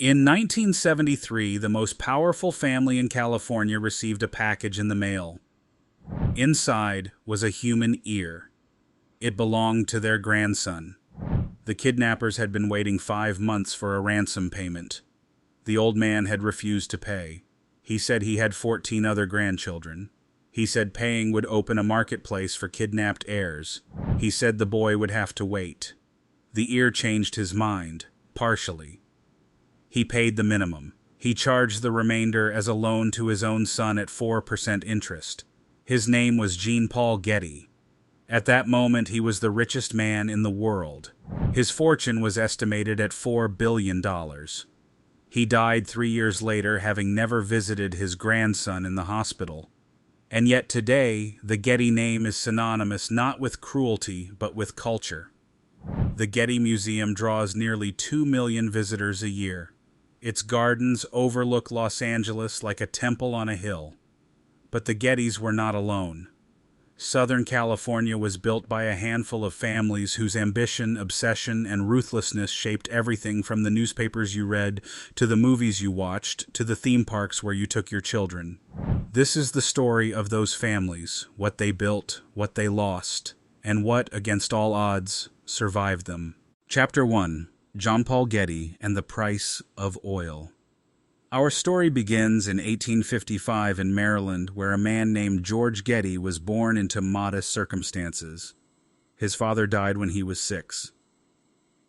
In 1973, the most powerful family in California received a package in the mail. Inside was a human ear. It belonged to their grandson. The kidnappers had been waiting 5 months for a ransom payment. The old man had refused to pay. He said he had 14 other grandchildren. He said paying would open a marketplace for kidnapped heirs. He said the boy would have to wait. The ear changed his mind, partially. He paid the minimum. He charged the remainder as a loan to his own son at 4% interest. His name was Jean-Paul Getty. At that moment, he was the richest man in the world. His fortune was estimated at $4 billion. He died 3 years later, having never visited his grandson in the hospital. And yet today, the Getty name is synonymous not with cruelty, but with culture. The Getty Museum draws nearly 2 million visitors a year. Its gardens overlook Los Angeles like a temple on a hill. But the Gettys were not alone. Southern California was built by a handful of families whose ambition, obsession, and ruthlessness shaped everything from the newspapers you read, to the movies you watched, to the theme parks where you took your children. This is the story of those families, what they built, what they lost, and what, against all odds, survived them. Chapter 1. Jean-Paul Getty and the Price of Oil. Our story begins in 1855 in Maryland, where a man named George Getty was born into modest circumstances. His father died when he was 6.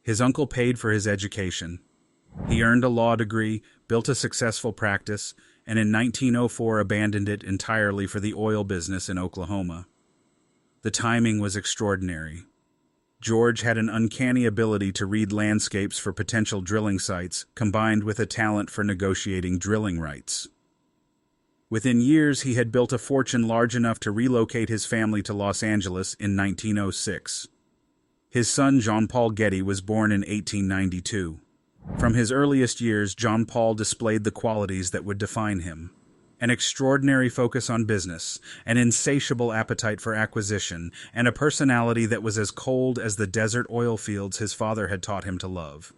His uncle paid for his education. He earned a law degree, built a successful practice, and in 1904 abandoned it entirely for the oil business in Oklahoma. The timing was extraordinary. George had an uncanny ability to read landscapes for potential drilling sites, combined with a talent for negotiating drilling rights. Within years, he had built a fortune large enough to relocate his family to Los Angeles in 1906. His son, Jean-Paul Getty, was born in 1892. From his earliest years, Jean-Paul displayed the qualities that would define him. An extraordinary focus on business, an insatiable appetite for acquisition, and a personality that was as cold as the desert oil fields his father had taught him to love.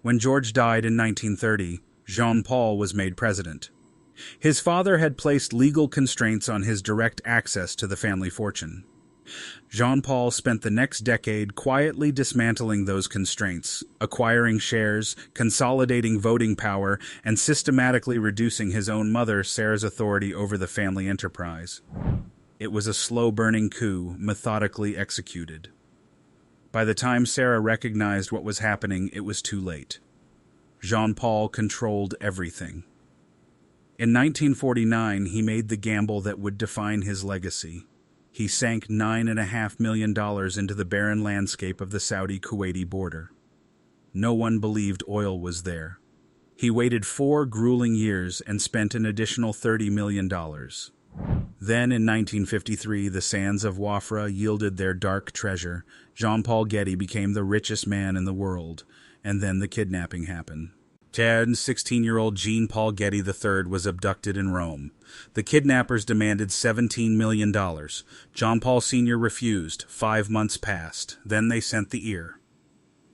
When George died in 1930, Jean-Paul was made president. His father had placed legal constraints on his direct access to the family fortune. Jean-Paul spent the next decade quietly dismantling those constraints, acquiring shares, consolidating voting power, and systematically reducing his own mother, Sarah's authority over the family enterprise. It was a slow-burning coup, methodically executed. By the time Sarah recognized what was happening, it was too late. Jean-Paul controlled everything. In 1949, he made the gamble that would define his legacy. He sank $9.5 million into the barren landscape of the Saudi-Kuwaiti border. No one believed oil was there. He waited 4 grueling years and spent an additional $30 million. Then, in 1953, the sands of Wafra yielded their dark treasure. Jean-Paul Getty became the richest man in the world, and then the kidnapping happened. 16-year-old Jean-Paul Getty III was abducted in Rome. The kidnappers demanded $17 million. Jean-Paul Sr. refused. 5 months passed. Then they sent the ear.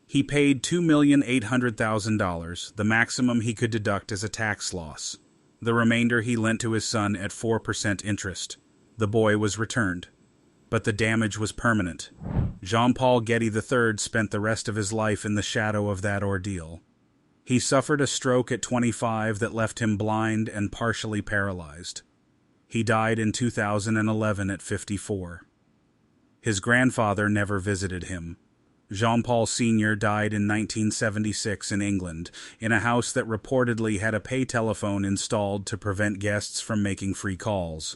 He paid $2,800,000, the maximum he could deduct as a tax loss. The remainder he lent to his son at 4% interest. The boy was returned. But the damage was permanent. Jean-Paul Getty III spent the rest of his life in the shadow of that ordeal. He suffered a stroke at 25 that left him blind and partially paralyzed. He died in 2011 at 54. His grandfather never visited him. Jean-Paul Sr. died in 1976 in England, in a house that reportedly had a pay telephone installed to prevent guests from making free calls.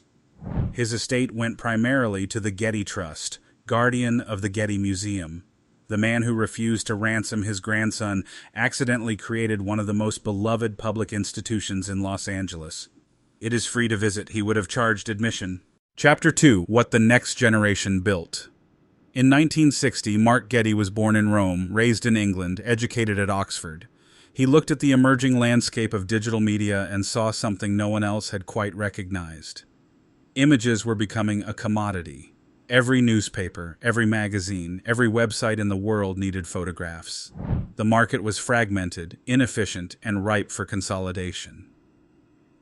His estate went primarily to the Getty Trust, guardian of the Getty Museum. The man who refused to ransom his grandson accidentally created one of the most beloved public institutions in Los Angeles. It is free to visit. He would have charged admission. Chapter 2. What the Next Generation Built. In 1960, Mark Getty was born in Rome, raised in England, educated at Oxford. He looked at the emerging landscape of digital media and saw something no one else had quite recognized. Images were becoming a commodity. Every newspaper, every magazine, every website in the world needed photographs. The market was fragmented, inefficient, and ripe for consolidation.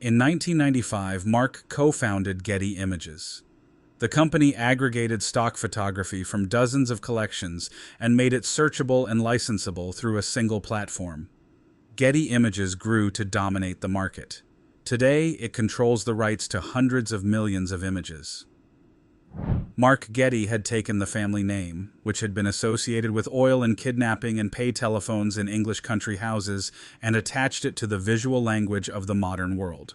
In 1995, Mark co-founded Getty Images. The company aggregated stock photography from dozens of collections and made it searchable and licensable through a single platform. Getty Images grew to dominate the market. Today, it controls the rights to hundreds of millions of images. Mark Getty had taken the family name, which had been associated with oil and kidnapping and pay telephones in English country houses, and attached it to the visual language of the modern world.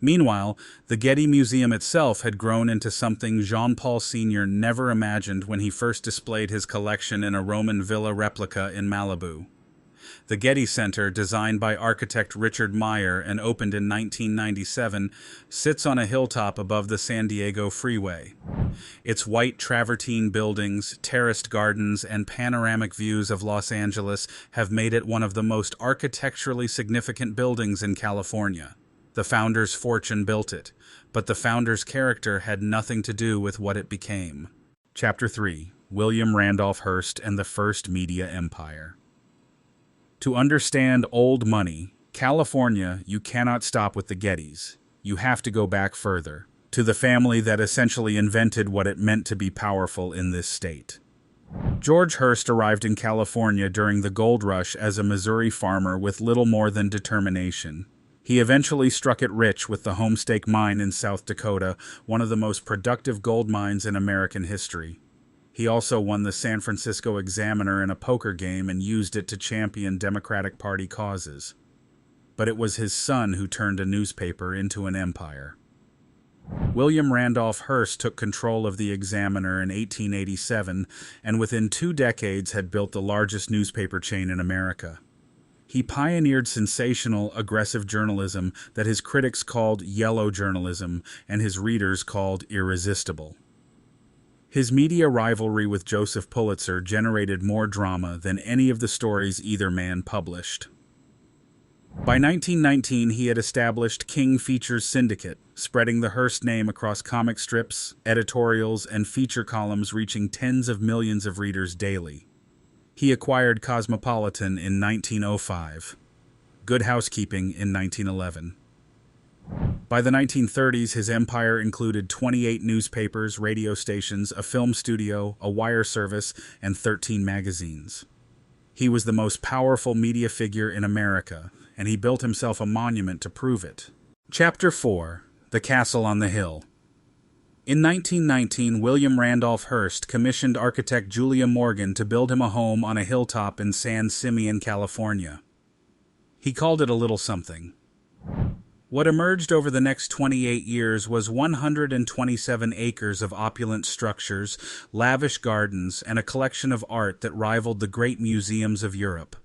Meanwhile, the Getty Museum itself had grown into something Jean-Paul Sr. never imagined when he first displayed his collection in a Roman villa replica in Malibu. The Getty Center, designed by architect Richard Meyer and opened in 1997, sits on a hilltop above the San Diego Freeway. Its white travertine buildings, terraced gardens, and panoramic views of Los Angeles have made it one of the most architecturally significant buildings in California. The founder's fortune built it, but the founder's character had nothing to do with what it became. Chapter 3: William Randolph Hearst and the First Media Empire. To understand old money, California, you cannot stop with the Gettys. You have to go back further, to the family that essentially invented what it meant to be powerful in this state. George Hearst arrived in California during the gold rush as a Missouri farmer with little more than determination. He eventually struck it rich with the Homestake Mine in South Dakota, one of the most productive gold mines in American history. He also won the San Francisco Examiner in a poker game and used it to champion Democratic Party causes. But it was his son who turned a newspaper into an empire. William Randolph Hearst took control of the Examiner in 1887 and within 2 decades had built the largest newspaper chain in America. He pioneered sensational, aggressive journalism that his critics called yellow journalism and his readers called irresistible. His media rivalry with Joseph Pulitzer generated more drama than any of the stories either man published. By 1919, he had established King Features Syndicate, spreading the Hearst name across comic strips, editorials, and feature columns reaching tens of millions of readers daily. He acquired Cosmopolitan in 1905, Good Housekeeping in 1911. By the 1930s, his empire included 28 newspapers, radio stations, a film studio, a wire service, and 13 magazines. He was the most powerful media figure in America, and he built himself a monument to prove it. Chapter 4: The Castle on the Hill. In 1919, William Randolph Hearst commissioned architect Julia Morgan to build him a home on a hilltop in San Simeon, California. He called it a little something. What emerged over the next 28 years was 127 acres of opulent structures, lavish gardens, and a collection of art that rivaled the great museums of Europe.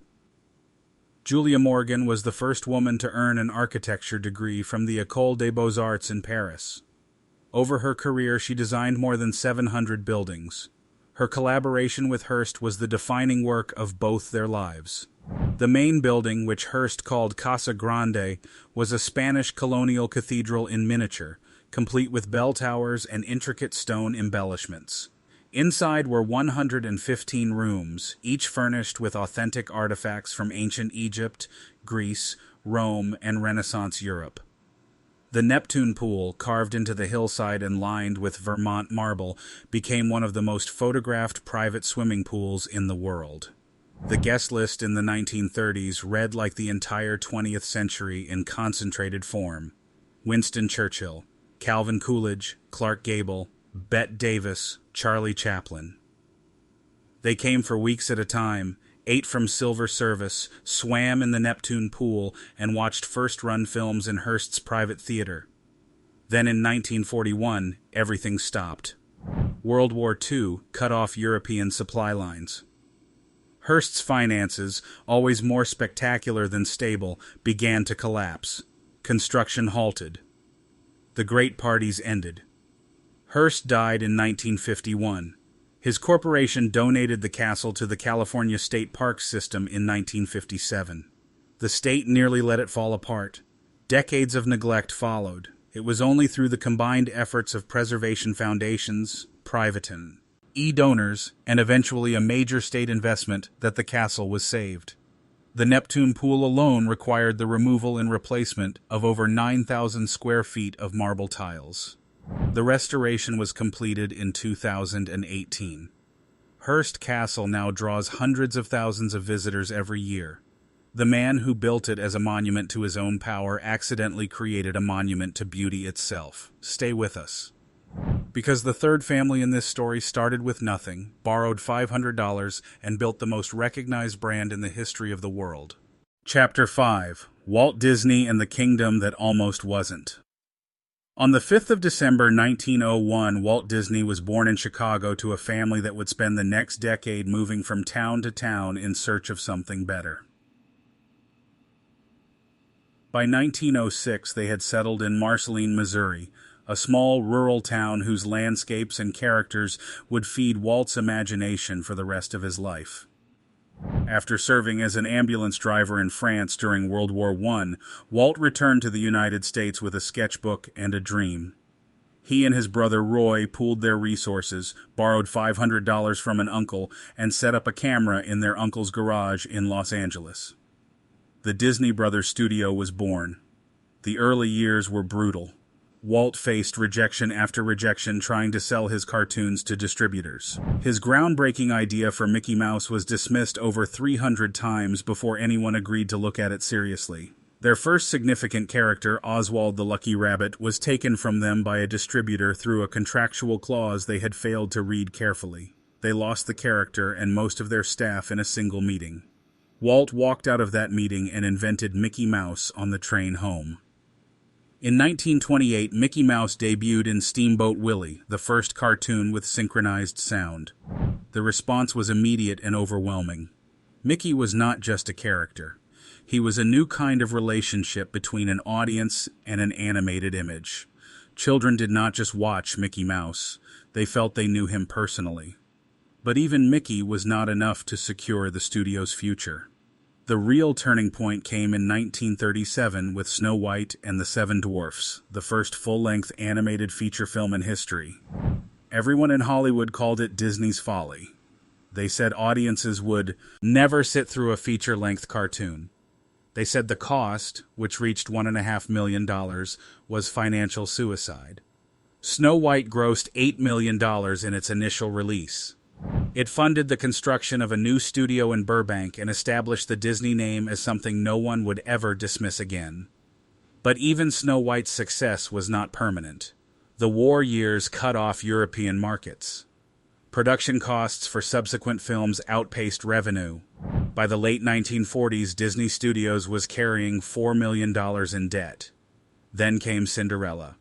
Julia Morgan was the first woman to earn an architecture degree from the École des Beaux-Arts in Paris. Over her career, she designed more than 700 buildings. Her collaboration with Hearst was the defining work of both their lives. The main building, which Hearst called Casa Grande, was a Spanish colonial cathedral in miniature, complete with bell towers and intricate stone embellishments. Inside were 115 rooms, each furnished with authentic artifacts from ancient Egypt, Greece, Rome, and Renaissance Europe. The Neptune pool, carved into the hillside and lined with Vermont marble, became one of the most photographed private swimming pools in the world. The guest list in the 1930s read like the entire 20th century in concentrated form: Winston Churchill, Calvin Coolidge, Clark Gable, Bette Davis, Charlie Chaplin. They came for weeks at a time, ate from silver service, swam in the Neptune pool, and watched first-run films in Hearst's private theater. Then in 1941, everything stopped. World War II cut off European supply lines. Hearst's finances, always more spectacular than stable, began to collapse. Construction halted. The great parties ended. Hearst died in 1951. His corporation donated the castle to the California State Parks System in 1957. The state nearly let it fall apart. Decades of neglect followed. It was only through the combined efforts of preservation foundations, privaten, donors, and eventually a major state investment that the castle was saved. The Neptune pool alone required the removal and replacement of over 9,000 square feet of marble tiles. The restoration was completed in 2018. Hearst Castle now draws hundreds of thousands of visitors every year. The man who built it as a monument to his own power accidentally created a monument to beauty itself. Stay with us. Because the third family in this story started with nothing, borrowed $500, and built the most recognized brand in the history of the world. Chapter 5: Walt Disney and the Kingdom That Almost Wasn't. On the 5th of December 1901, Walt Disney was born in Chicago to a family that would spend the next decade moving from town to town in search of something better. By 1906, they had settled in Marceline, Missouri, a small rural town whose landscapes and characters would feed Walt's imagination for the rest of his life. After serving as an ambulance driver in France during World War I, Walt returned to the United States with a sketchbook and a dream. He and his brother Roy pooled their resources, borrowed $500 from an uncle, and set up a camera in their uncle's garage in Los Angeles. The Disney Brothers studio was born. The early years were brutal. Walt faced rejection after rejection trying to sell his cartoons to distributors. His groundbreaking idea for Mickey Mouse was dismissed over 300 times before anyone agreed to look at it seriously. Their first significant character, Oswald the Lucky Rabbit, was taken from them by a distributor through a contractual clause they had failed to read carefully. They lost the character and most of their staff in a single meeting. Walt walked out of that meeting and invented Mickey Mouse on the train home. In 1928, Mickey Mouse debuted in Steamboat Willie, the first cartoon with synchronized sound. The response was immediate and overwhelming. Mickey was not just a character. He was a new kind of relationship between an audience and an animated image. Children did not just watch Mickey Mouse. They felt they knew him personally. But even Mickey was not enough to secure the studio's future. The real turning point came in 1937 with Snow White and the Seven Dwarfs, the first full-length animated feature film in history. Everyone in Hollywood called it Disney's folly. They said audiences would never sit through a feature-length cartoon. They said the cost, which reached $1.5 million, was financial suicide. Snow White grossed $8 million in its initial release. It funded the construction of a new studio in Burbank and established the Disney name as something no one would ever dismiss again. But even Snow White's success was not permanent. The war years cut off European markets. Production costs for subsequent films outpaced revenue. By the late 1940s, Disney Studios was carrying $4 million in debt. Then came Cinderella.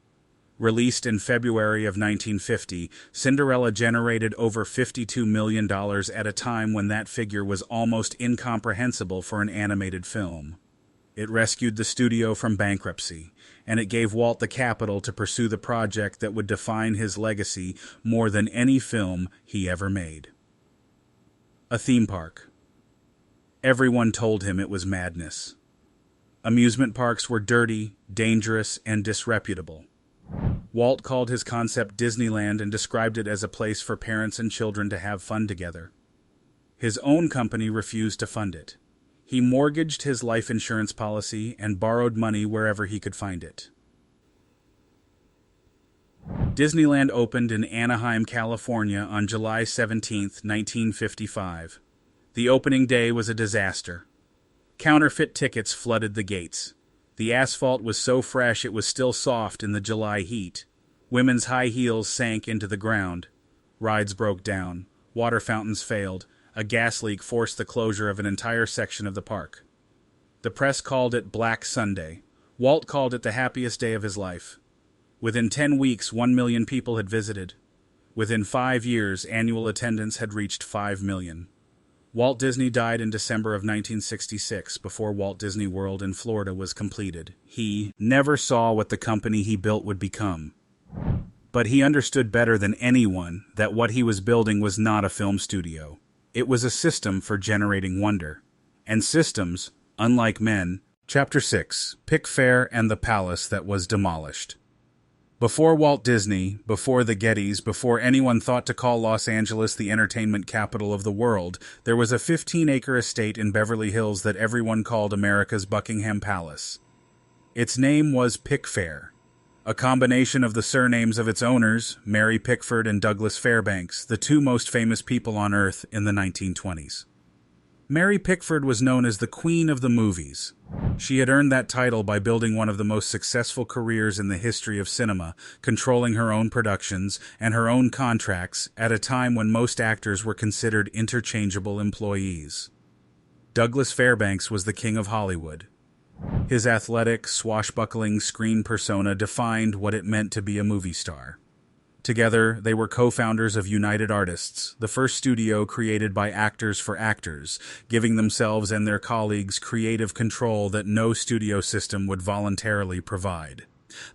Released in February of 1950, Cinderella generated over $52 million at a time when that figure was almost incomprehensible for an animated film. It rescued the studio from bankruptcy, and it gave Walt the capital to pursue the project that would define his legacy more than any film he ever made. A theme park. Everyone told him it was madness. Amusement parks were dirty, dangerous, and disreputable. Walt called his concept Disneyland and described it as a place for parents and children to have fun together. His own company refused to fund it. He mortgaged his life insurance policy and borrowed money wherever he could find it. Disneyland opened in Anaheim, California on July 17, 1955. The opening day was a disaster. Counterfeit tickets flooded the gates. The asphalt was so fresh it was still soft in the July heat. Women's high heels sank into the ground. Rides broke down. Water fountains failed. A gas leak forced the closure of an entire section of the park. The press called it Black Sunday. Walt called it the happiest day of his life. Within 10 weeks, 1 million people had visited. Within 5 years, annual attendance had reached 5 million. Walt Disney died in December of 1966 before Walt Disney World in Florida was completed. He never saw what the company he built would become. But he understood better than anyone that what he was building was not a film studio. It was a system for generating wonder. And systems, unlike men. Chapter 6: Pickfair and the Palace That Was Demolished. Before Walt Disney, before the Gettys, before anyone thought to call Los Angeles the entertainment capital of the world, there was a 15-acre estate in Beverly Hills that everyone called America's Buckingham Palace. Its name was Pickfair, a combination of the surnames of its owners, Mary Pickford and Douglas Fairbanks, the two most famous people on Earth in the 1920s. Mary Pickford was known as the Queen of the Movies. She had earned that title by building one of the most successful careers in the history of cinema, controlling her own productions and her own contracts at a time when most actors were considered interchangeable employees. Douglas Fairbanks was the king of Hollywood. His athletic, swashbuckling screen persona defined what it meant to be a movie star. Together, they were co-founders of United Artists, the first studio created by actors for actors, giving themselves and their colleagues creative control that no studio system would voluntarily provide.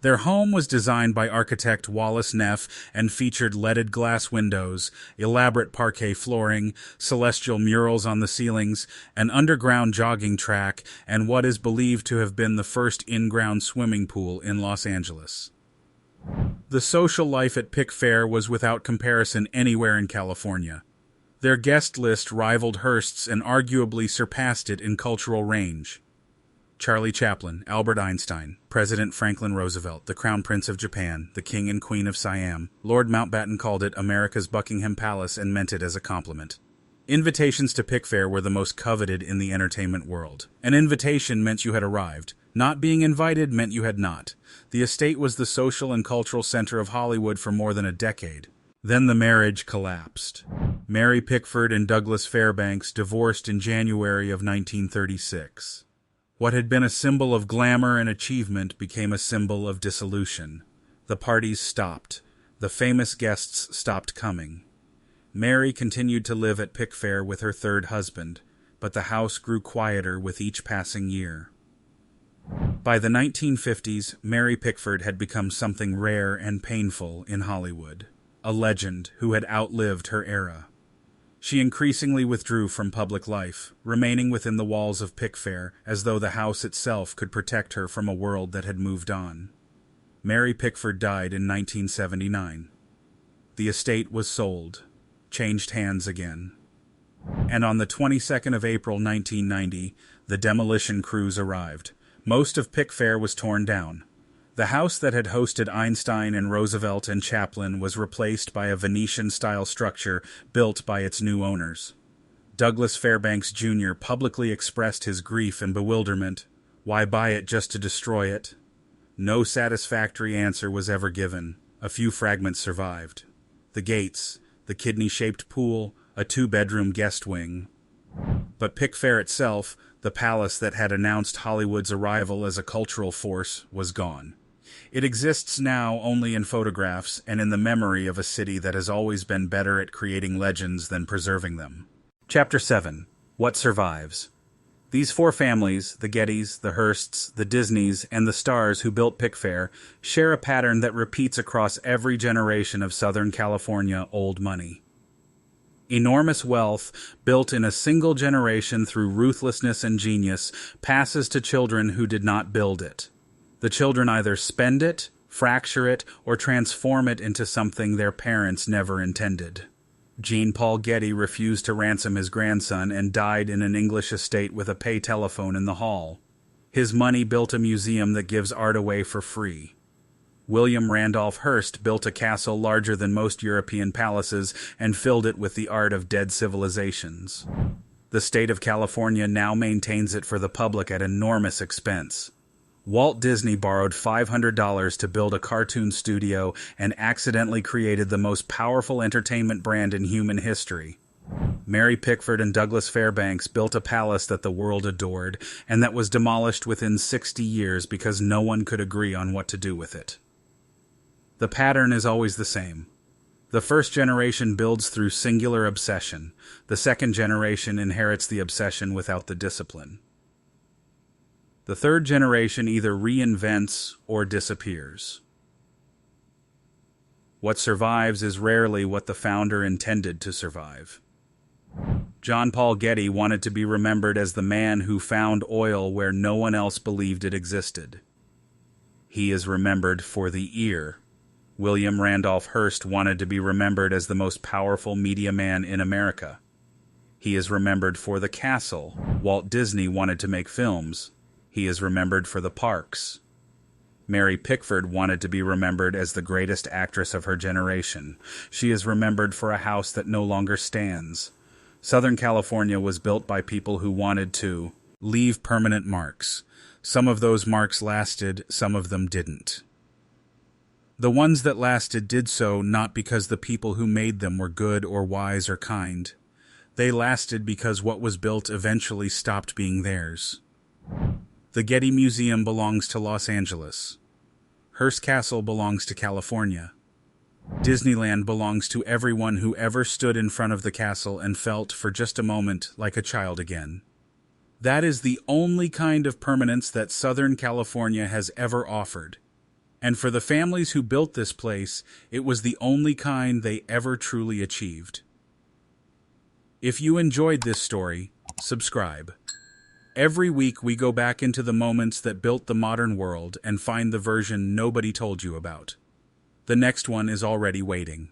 Their home was designed by architect Wallace Neff and featured leaded glass windows, elaborate parquet flooring, celestial murals on the ceilings, an underground jogging track, and what is believed to have been the first in-ground swimming pool in Los Angeles. The social life at Pickfair was without comparison anywhere in California. Their guest list rivaled Hearst's and arguably surpassed it in cultural range. Charlie Chaplin, Albert Einstein, President Franklin Roosevelt, the Crown Prince of Japan, the King and Queen of Siam. Lord Mountbatten called it America's Buckingham Palace and meant it as a compliment. Invitations to Pickfair were the most coveted in the entertainment world. An invitation meant you had arrived. Not being invited meant you had not. The estate was the social and cultural center of Hollywood for more than a decade. Then the marriage collapsed. Mary Pickford and Douglas Fairbanks divorced in January of 1936. What had been a symbol of glamour and achievement became a symbol of dissolution. The parties stopped. The famous guests stopped coming. Mary continued to live at Pickfair with her third husband, but the house grew quieter with each passing year. By the 1950s, Mary Pickford had become something rare and painful in Hollywood, a legend who had outlived her era. She increasingly withdrew from public life, remaining within the walls of Pickfair as though the house itself could protect her from a world that had moved on. Mary Pickford died in 1979. The estate was sold, changed hands again. And on the 22nd of April 1990, the demolition crews arrived. Most of Pickfair was torn down. The house that had hosted Einstein and Roosevelt and Chaplin was replaced by a Venetian-style structure built by its new owners. Douglas Fairbanks Jr. publicly expressed his grief and bewilderment. Why buy it just to destroy it? No satisfactory answer was ever given. A few fragments survived. The gates, the kidney-shaped pool, a two-bedroom guest wing. But Pickfair itself, the palace that had announced Hollywood's arrival as a cultural force, was gone. It exists now only in photographs and in the memory of a city that has always been better at creating legends than preserving them. Chapter 7. What Survives? These four families, the Gettys, the Hearsts, the Disneys, and the stars who built Pickfair, share a pattern that repeats across every generation of Southern California old money. Enormous wealth, built in a single generation through ruthlessness and genius, passes to children who did not build it. The children either spend it, fracture it, or transform it into something their parents never intended. Jean Paul Getty refused to ransom his grandson and died in an English estate with a pay telephone in the hall. His money built a museum that gives art away for free. William Randolph Hearst built a castle larger than most European palaces and filled it with the art of dead civilizations. The state of California now maintains it for the public at enormous expense. Walt Disney borrowed $500 to build a cartoon studio and accidentally created the most powerful entertainment brand in human history. Mary Pickford and Douglas Fairbanks built a palace that the world adored and that was demolished within 60 years because no one could agree on what to do with it. The pattern is always the same. The first generation builds through singular obsession. The second generation inherits the obsession without the discipline. The third generation either reinvents or disappears. What survives is rarely what the founder intended to survive. John Paul Getty wanted to be remembered as the man who found oil where no one else believed it existed. He is remembered for the ear William Randolph Hearst wanted to be remembered as the most powerful media man in America. He is remembered for the castle. Walt Disney wanted to make films. He is remembered for the parks. Mary Pickford wanted to be remembered as the greatest actress of her generation. She is remembered for a house that no longer stands. Southern California was built by people who wanted to leave permanent marks. Some of those marks lasted, some of them didn't. The ones that lasted did so not because the people who made them were good or wise or kind. They lasted because what was built eventually stopped being theirs. The Getty Museum belongs to Los Angeles. Hearst Castle belongs to California. Disneyland belongs to everyone who ever stood in front of the castle and felt, for just a moment, like a child again. That is the only kind of permanence that Southern California has ever offered. And for the families who built this place, it was the only kind they ever truly achieved. If you enjoyed this story, subscribe. Every week we go back into the moments that built the modern world and find the version nobody told you about. The next one is already waiting.